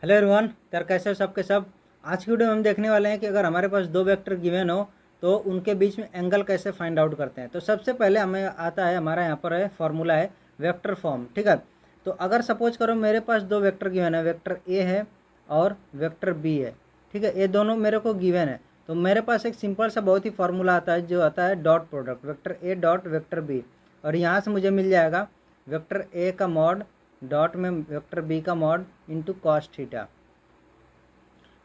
Hello everyone, यार कैसे हो सब के सब। आज की वीडियो में हम देखने वाले हैं कि अगर हमारे पास दो वेक्टर गिवन हो तो उनके बीच में एंगल कैसे फाइंड आउट करते हैं। तो सबसे पहले हमें आता है, हमारा यहाँ पर है फॉर्मूला है वेक्टर फॉर्म। ठीक है, तो अगर सपोज करो मेरे पास दो वेक्टर गिवन है, वेक्टर ए है और वेक्टर बी है। ठीक है, ये दोनों मेरे को गिवन है, तो मेरे पास एक सिंपल सा बहुत ही फॉर्मूला आता है जो आता है dot product vector A dot vector B. और यहाँ से मुझे मिल जाएगा वेक्टर ए का मॉड डॉट में वेक्टर बी का मॉड इंटू कॉस थीटा।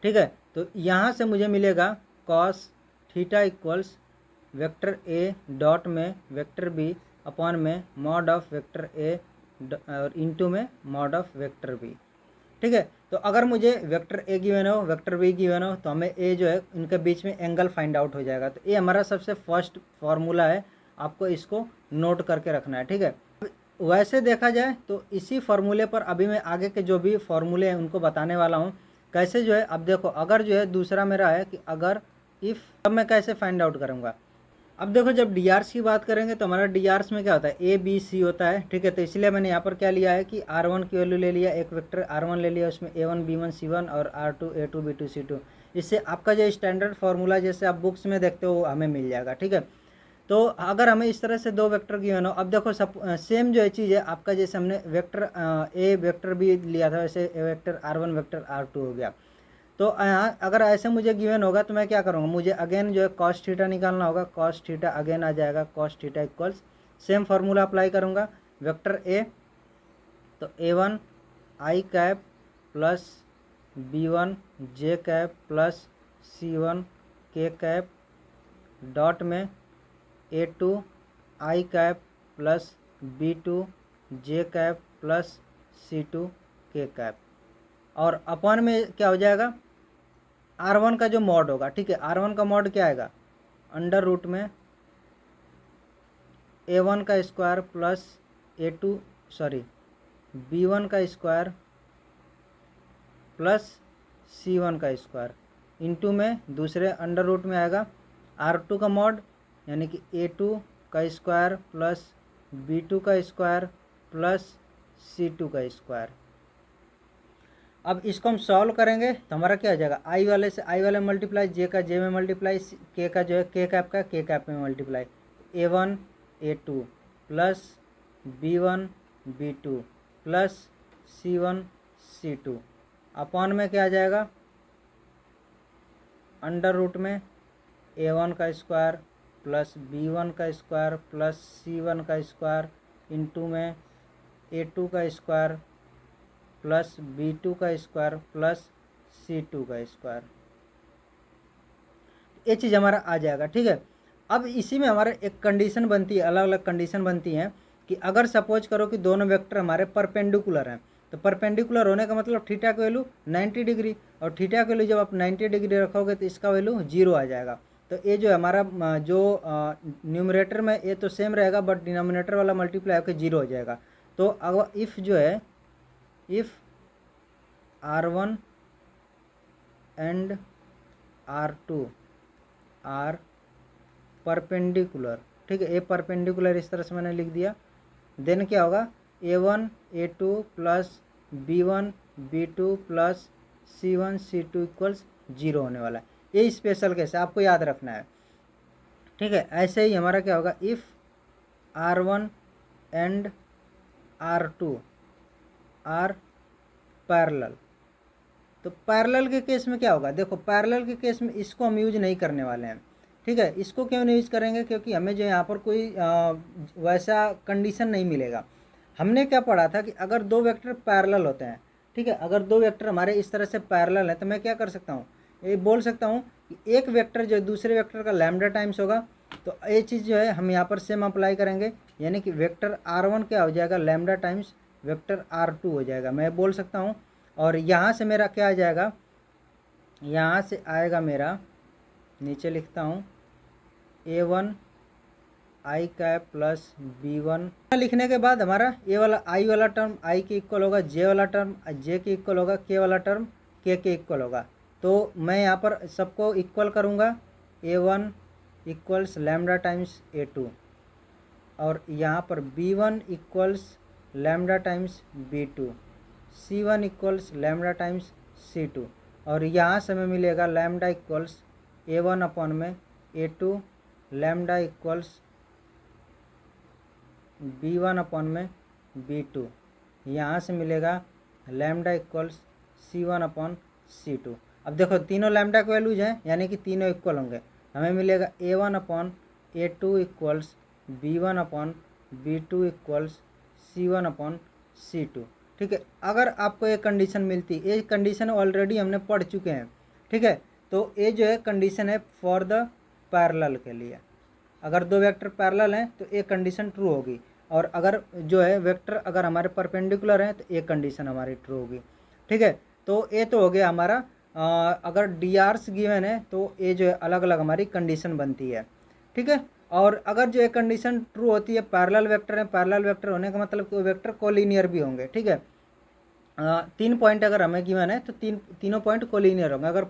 ठीक है, तो यहाँ से मुझे मिलेगा cos theta equals vector A dot में वेक्टर बी अपॉन में मॉड ऑफ वेक्टर ए और इंटू में मॉड ऑफ वेक्टर बी। ठीक है, तो अगर मुझे वेक्टर ए गिवन हो वेक्टर बी गिवन हो तो हमें ए जो है इनके बीच में एंगल फाइंड आउट हो जाएगा। तो ये हमारा सबसे फर्स्ट फॉर्मूला है, आपको इसको नोट करके रखना है। ठीक है, वैसे देखा जाए तो इसी फार्मूले पर अभी मैं आगे के जो भी फार्मूले हैं उनको बताने वाला हूँ कैसे जो है। अब देखो, अगर जो है दूसरा मेरा है कि अगर इफ़, अब मैं कैसे फाइंड आउट करूँगा। अब देखो, जब डी आर्स की बात करेंगे तो हमारा डी आर्स में क्या होता है, ए बी सी होता है। ठीक है, तो इसलिए मैंने यहाँ पर क्या लिया है कि आर वन की वैल्यू ले लिया, एक वेक्टर आर वन ले लिया, उसमें A one B one C one और R two A two B two C two. इससे आपका जो स्टैंडर्ड फार्मूला जैसे आप बुक्स में देखते हो हमें मिल जाएगा। ठीक है, तो अगर हमें इस तरह से दो वेक्टर गिवन हो, अब देखो सब सेम जो है चीज़ है आपका, जैसे हमने वेक्टर ए वेक्टर बी लिया था वैसे vector R one vector R two हो गया। तो यहाँ अगर ऐसे मुझे गिवन होगा तो मैं क्या करूँगा, मुझे अगेन जो है कॉस थीटा निकालना होगा। कॉस थीटा अगेन आ जाएगा, cos theta equals same formula apply करूँगा वेक्टर ए, तो A one I cap plus B one J cap plus C one K cap dot में A two I cap plus B two J cap plus C two K cap, और upon में क्या हो जाएगा are one का जो mod होगा। ठीक है, आर वन का मॉड क्या आएगा, अंडर रूट में ए वन का square plus A two sorry B one का स्क्वायर प्लस सी वन का स्क्वायर इंटू में दूसरे अंडर रूट में आएगा आर टू का मॉड, यानी कि ए टू का स्क्वायर प्लस बी टू का स्क्वायर प्लस सी टू का स्क्वायर। अब इसको हम सॉल्व करेंगे तो हमारा क्या हो जाएगा, आई वाले से आई वाले मल्टीप्लाई, जे का जे में मल्टीप्लाई, के का जो है के कैप का के कैप में multiply, A one A two plus B one B two plus C one C two upon में क्या आ जाएगा अंडर रूट में ए वन का स्क्वायर प्लस बी वन का स्क्वायर प्लस सी वन का स्क्वायर इंटू में ए टू का स्क्वायर प्लस बी टू का स्क्वायर प्लस सी टू का स्क्वायर। ये चीज़ हमारा आ जाएगा। ठीक है, अब इसी में हमारे एक कंडीशन बनती है, अलग अलग कंडीशन बनती हैं कि अगर सपोज करो कि दोनों वेक्टर हमारे परपेंडिकुलर हैं, तो परपेंडिकुलर होने का मतलब थीटा की वैल्यू 90 डिग्री, और थीटा की वैल्यू जब आप 90 डिग्री रखोगे तो इसका वैल्यू 0 आ जाएगा। तो ये जो हमारा जो न्यूमरेटर में ये तो सेम रहेगा, बट डिनोमिनेटर वाला मल्टीप्लाई होकर 0 हो जाएगा। तो अगर इफ़ जो है if R one and R two are perpendicular, ठीक है, ए परपेंडिकुलर इस तरह से मैंने लिख दिया, देन क्या होगा A one A two plus B one B two plus C one C two equals 0 होने वाला है। ये स्पेशल केस है, आपको याद रखना है। ठीक है, ऐसे ही हमारा क्या होगा, if R one and R two are parallel, तो पैरेलल के केस में क्या होगा, देखो पैरेलल के केस में इसको हम यूज नहीं करने वाले हैं। ठीक है, इसको क्यों नहीं यूज करेंगे, क्योंकि हमें जो यहाँ पर कोई वैसा कंडीशन नहीं मिलेगा। हमने क्या पढ़ा था कि अगर दो वेक्टर पैरेलल होते हैं, ठीक है, अगर दो वेक्टर हमारे इस तरह से पैरेलल है तो मैं क्या कर सकता हूँ, ये बोल सकता हूँ कि एक वेक्टर जो दूसरे वेक्टर का लैम्डा टाइम्स होगा। तो ये चीज़ जो है हम यहाँ पर सेम अप्लाई करेंगे, यानी कि वेक्टर आर वन क्या हो जाएगा lambda times vector R two हो जाएगा, मैं बोल सकता हूँ। और यहाँ से मेरा क्या आ जाएगा, यहाँ से आएगा मेरा, नीचे लिखता हूँ ए one I cap plus B one, लिखने के बाद हमारा ए वाला आई वाला टर्म आई के इक्वल होगा, जे वाला टर्म जे के इक्वल होगा, के वाला टर्म के इक्वल होगा। तो मैं यहाँ पर सबको इक्वल करूँगा, A one equals lambda times A two, और यहाँ पर B one equals lambda times B two, C one equals lambda times C2, और यहाँ से हमें मिलेगा लैम्डा इक्वल्स A1 अपॉन में A2, lambda equals B1 upon में B2, यहाँ से मिलेगा lambda equals C1 upon C2। अब देखो तीनों लैम्डा के वैल्यूज हैं, यानी कि तीनों इक्वल होंगे। हमें मिलेगा A1 upon A2 equals B1 upon B2 equals C1 upon C2। ठीक है, अगर आपको ये कंडीशन मिलती, ये कंडीशन ऑलरेडी हमने पढ़ चुके हैं। ठीक है, तो ये जो है कंडीशन है फॉर द पैरेलल के लिए। अगर दो वेक्टर पैरेलल हैं तो ये कंडीशन ट्रू होगी, और अगर जो है वेक्टर अगर हमारे परपेंडिकुलर हैं तो ये कंडीशन हमारी ट्रू होगी। ठीक है, तो ये तो हो गया हमारा अगर डी आर्स गिवन है तो ये जो है अलग अलग हमारी कंडीशन बनती है। ठीक है, और अगर जो ये कंडीशन ट्रू होती है, पैरेलल वेक्टर है, पैरेलल वेक्टर होने का मतलब वेक्टर कोलिनियर भी होंगे। ठीक है, 3 पॉइंट अगर हमें गिवन है तो तीनों पॉइंट कोलिनियर होंगे। अगर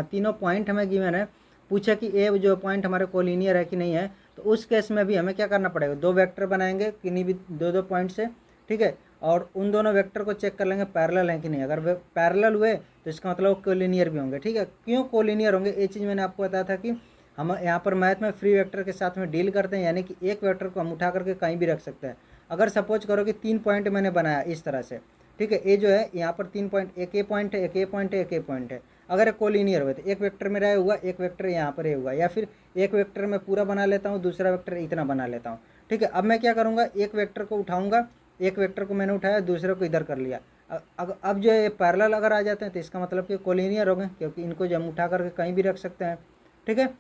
तीनों पॉइंट हमें गिवन है, पूछे कि ए जो पॉइंट हमारे कोलिनियर है कि नहीं है, तो उस केस में भी हमें क्या करना पड़ेगा, दो वेक्टर बनाएंगे किन्हीं भी दो पॉइंट से। ठीक है, और उन दोनों वेक्टर को चेक कर लेंगे पैरेलल हैं कि नहीं। अगर वे पैरेलल हुए तो इसका मतलब कोलिनियर भी होंगे। ठीक है, क्यों कोलिनियर होंगे, ये चीज़ मैंने आपको बताया था कि हम यहाँ पर मैथ में फ्री वेक्टर के साथ में डील करते हैं, यानी कि एक वेक्टर को हम उठा करके कहीं भी रख सकते हैं। अगर सपोज करो कि 3 पॉइंट मैंने बनाया इस तरह से, ठीक है, ये जो है यहाँ पर 3 पॉइंट, एक ए पॉइंट है, एक ए पॉइंट है, एक ए पॉइंट है। अगर कोलिनियर हुए तो एक वेक्टर मेरा ये हुआ, एक वेक्टर यहाँ पर ये हुआ, या फिर एक वेक्टर मैं पूरा बना लेता हूँ, दूसरा वेक्टर इतना बना लेता हूँ। ठीक है, अब मैं क्या करूँगा, एक वेक्टर को उठाऊँगा, एक वेक्टर को मैंने उठाया, दूसरे को इधर कर लिया। अब जो है पैरेलल अगर आ जाते हैं तो इसका मतलब कि कोलिनियर हो गए, क्योंकि इनको जो हम उठा करके कहीं भी रख सकते हैं। ठीक है,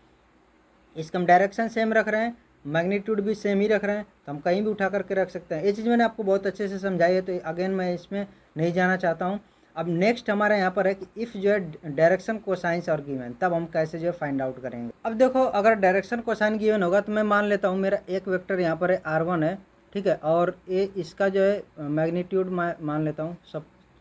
इसका हम डायरेक्शन सेम रख रहे हैं, मैग्नीट्यूड भी सेम ही रख रहे हैं, तो हम कहीं भी उठा करके रख सकते हैं। ये चीज़ मैंने आपको बहुत अच्छे से समझाई है, तो अगेन मैं इसमें नहीं जाना चाहता हूँ। अब नेक्स्ट हमारा यहाँ पर है कि इफ़ जो है डायरेक्शन कोसाइंस और गिवन, तब हम कैसे जो है फाइंड आउट करेंगे। अब देखो अगर डायरेक्शन कोसाइन गिवन होगा तो मैं मान लेता हूँ मेरा एक वेक्टर यहाँ पर है R1 है। ठीक है, और ये इसका जो है मैग्नीट्यूड मैं मान लेता हूँ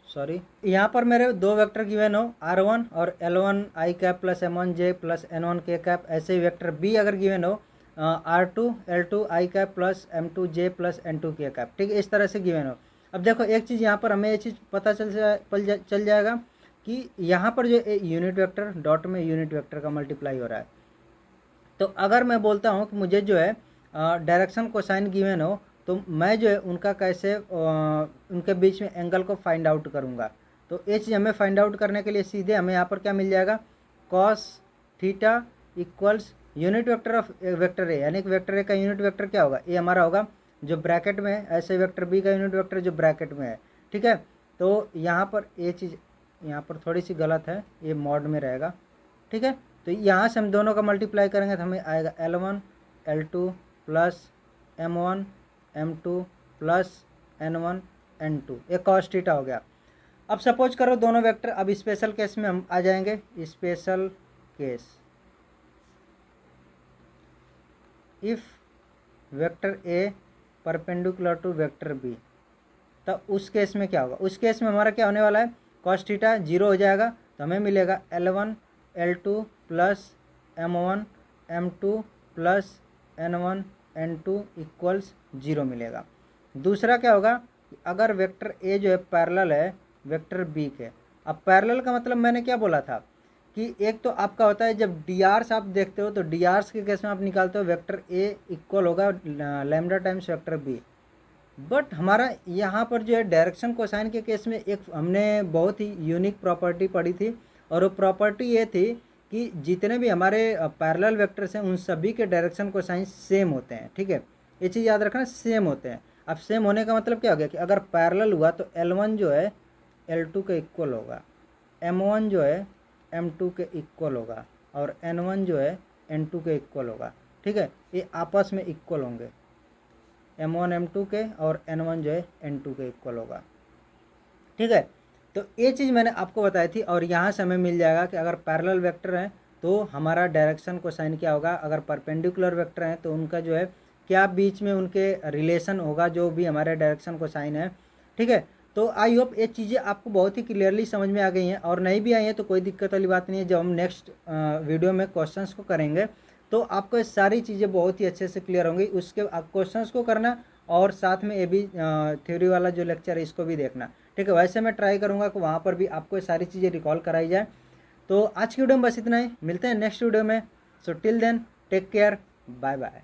सॉरी, यहाँ पर मेरे दो वेक्टर गिवन हो R1 और L1 I cap plus M1 J plus N1 K cap. ऐसे ही वेक्टर B अगर गिवन हो R2 L2 I cap plus M2 J plus N2 K cap. ठीक है, इस तरह से गिवन हो। अब देखो एक चीज़ यहाँ पर हमें ये चीज़ पता चल जाएगा कि यहाँ पर जो यूनिट वेक्टर डॉट में यूनिट वेक्टर का मल्टीप्लाई हो रहा है। तो अगर मैं बोलता हूँ कि मुझे जो है डायरेक्शन कोसाइन गिवन हो, तो मैं जो है उनका कैसे उनके बीच में एंगल को फाइंड आउट करूँगा। तो ये चीज़ हमें फाइंड आउट करने के लिए सीधे हमें यहाँ पर क्या मिल जाएगा, cos theta equals unit vector of vector ए, यानी कि वेक्टर ए का यूनिट वेक्टर क्या होगा, ये हमारा होगा जो ब्रैकेट में है, ऐसे वेक्टर बी का यूनिट वेक्टर जो ब्रैकेट में है। ठीक है, तो यहाँ पर ये चीज़ यहाँ पर थोड़ी सी गलत है, ये मॉड में रहेगा। ठीक है, तो यहाँ से हम दोनों का मल्टीप्लाई करेंगे तो हमें आएगा L1 L2 plus M1 M2 plus N1 N2, ये कॉस थीटा हो गया। अब सपोज करो दोनों वेक्टर, अब स्पेशल केस में हम आ जाएंगे। Special case, if vector A perpendicular to vector B, तब उस केस में क्या होगा, उस केस में हमारा क्या होने वाला है, कॉस थीटा 0 हो जाएगा। तो हमें मिलेगा L1 L2 plus M1 M2 plus N1 N2 equals 0 मिलेगा। दूसरा क्या होगा, अगर वेक्टर ए जो है पैरेलल है वेक्टर बी के। अब पैरेलल का मतलब मैंने क्या बोला था कि एक तो आपका होता है जब डी आर्स आप देखते हो, तो डी आर्स के केस में आप निकालते हो वेक्टर ए इक्वल होगा lambda times vector B. But हमारा यहाँ पर जो है डायरेक्शन कोसाइन के केस में एक हमने बहुत ही यूनिक प्रॉपर्टी पढ़ी थी, और वो प्रॉपर्टी ये थी कि जितने भी हमारे पैरेलल वेक्टर्स हैं उन सभी के डायरेक्शन कोसाइन सेम होते हैं। ठीक है, ये चीज़ याद रखना, सेम होते हैं। अब सेम होने का मतलब क्या हो गया कि अगर पैरेलल हुआ तो L1 जो है L2 के इक्वल होगा, M1 जो है M2 के इक्वल होगा, और N1 जो है N2 के इक्वल होगा। ठीक है, ये आपस में इक्वल होंगे, M1 M2 के, और N1 जो है N2 के इक्वल होगा। ठीक है, तो ये चीज़ मैंने आपको बताई थी, और यहाँ से हमें मिल जाएगा कि अगर पैरेलल वेक्टर हैं तो हमारा डायरेक्शन कोसाइन क्या होगा, अगर परपेंडिकुलर वेक्टर हैं तो उनका जो है क्या बीच में उनके रिलेशन होगा, जो भी हमारे डायरेक्शन कोसाइन है। ठीक है, तो आई होप ये चीज़ें आपको बहुत ही क्लियरली समझ में आ गई हैं, और नहीं भी आई हैं तो कोई दिक्कत वाली बात नहीं है। जब हम नेक्स्ट वीडियो में क्वेश्चंस को करेंगे तो आपको ये सारी चीज़ें बहुत ही अच्छे से क्लियर होंगी। उसके क्वेश्चंस को करना और साथ में ये भी थ्योरी वाला जो लेक्चर है इसको भी देखना, ठीक है। वैसे मैं ट्राई करूँगा कि वहाँ पर भी आपको ये सारी चीज़ें रिकॉल कराई जाए। तो आज की वीडियो में बस इतना ही, मिलते हैं नेक्स्ट वीडियो में। So till then take care, bye bye.